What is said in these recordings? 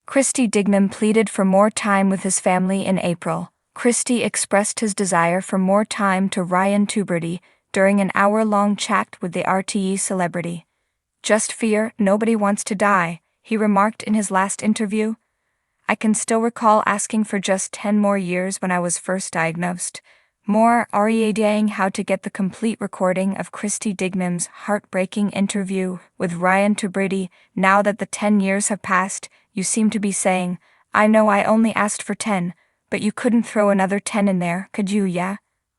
Christy Dignam pleaded for more time with his family in April. Christy expressed his desire for more time to Ryan Tuberty during an hour-long chat with the RTE celebrity. "Just fear, nobody wants to die," he remarked in his last interview. "I can still recall asking for just 10 more years when I was first diagnosed." More READing how to get the complete recording of Christy Dignam's heartbreaking interview with Ryan Tuberty. "Now that the 10 years have passed, you seem to be saying, 'I know I only asked for 10, but you couldn't throw another 10 in there, could you, yeah?"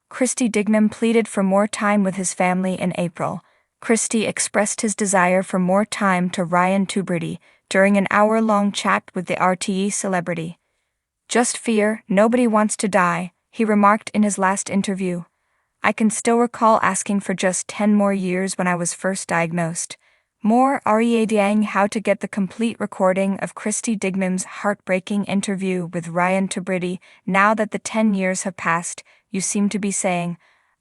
Christy Dignam pleaded for more time with his family in April. Christy expressed his desire for more time to Ryan Tuberty during an hour-long chat with the RTE celebrity. "Just fear, nobody wants to die," he remarked in his last interview. "I can still recall asking for just 10 more years when I was first diagnosed." More READing how to get the complete recording of Christy Dignam's heartbreaking interview with Ryan Tuberty. "Now that the 10 years have passed, you seem to be saying,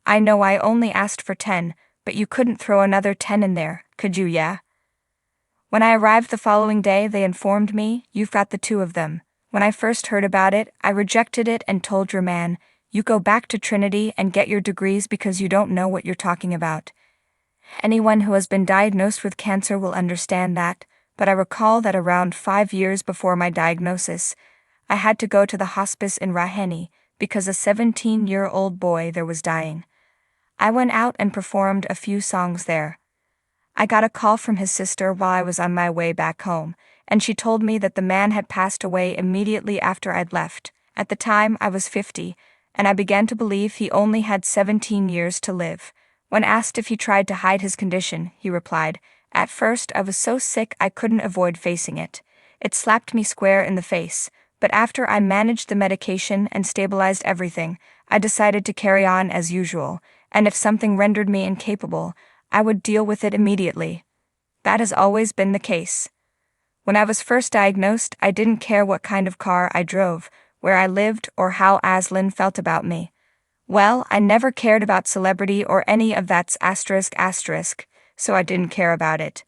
'I know I only asked for 10, but you couldn't throw another 10 in there, could you, yeah?' When I arrived the following day, they informed me, 'You've got the two of them.' When I first heard about it, I rejected it and told your man, 'You go back to Trinity and get your degrees because you don't know what you're talking about.' Anyone who has been diagnosed with cancer will understand that, but I recall that around 5 years before my diagnosis, I had to go to the hospice in Raheny because a 17-year-old boy there was dying. I went out and performed a few songs there. I got a call from his sister while I was on my way back home, and she told me that the man had passed away immediately after I'd left. At the time, I was 50, and I began to believe he only had 17 years to live. When asked if he tried to hide his condition, he replied, "At first I was so sick I couldn't avoid facing it. It slapped me square in the face, but after I managed the medication and stabilized everything, I decided to carry on as usual, and if something rendered me incapable, I would deal with it immediately. That has always been the case. When I was first diagnosed, I didn't care what kind of car I drove, where I lived, or how Aslan felt about me. Well, I never cared about celebrity or any of that's ***, so I didn't care about it.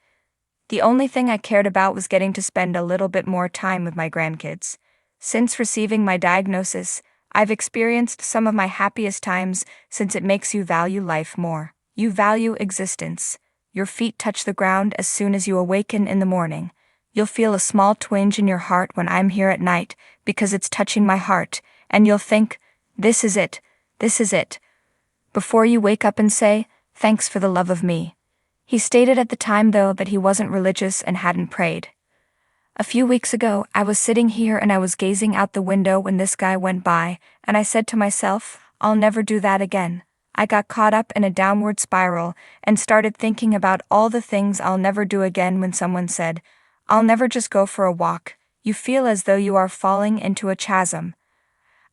The only thing I cared about was getting to spend a little bit more time with my grandkids. Since receiving my diagnosis, I've experienced some of my happiest times since it makes you value life more. You value existence. Your feet touch the ground as soon as you awaken in the morning. You'll feel a small twinge in your heart when I'm here at night because it's touching my heart, and you'll think, 'This is it. This is it,' before you wake up and say, 'Thanks for the love of me.'" He stated at the time, though, that he wasn't religious and hadn't prayed. "A few weeks ago, I was sitting here and I was gazing out the window when this guy went by, and I said to myself, 'I'll never do that again.' I got caught up in a downward spiral and started thinking about all the things I'll never do again when someone said, 'I'll never just go for a walk.' You feel as though you are falling into a chasm.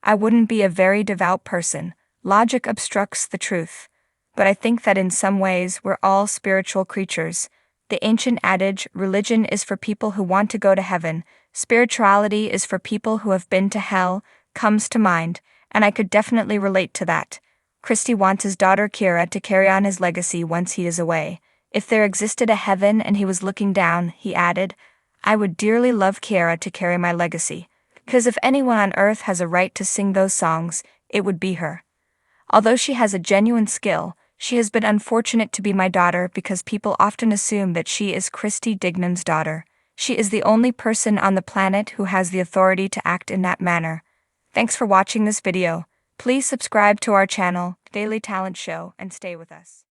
I wouldn't be a very devout person. Logic obstructs the truth. But I think that in some ways we're all spiritual creatures. The ancient adage, 'Religion is for people who want to go to heaven, spirituality is for people who have been to hell,' comes to mind, and I could definitely relate to that." Christy wants his daughter Kiara to carry on his legacy once he is away. "If there existed a heaven and he was looking down," he added, "I would dearly love Kiara to carry my legacy. Because if anyone on earth has a right to sing those songs, it would be her. Although she has a genuine skill, she has been unfortunate to be my daughter because people often assume that she is Christy Dignam's daughter. She is the only person on the planet who has the authority to act in that manner." Thanks for watching this video. Please subscribe to our channel, Daily Talent Show, and stay with us.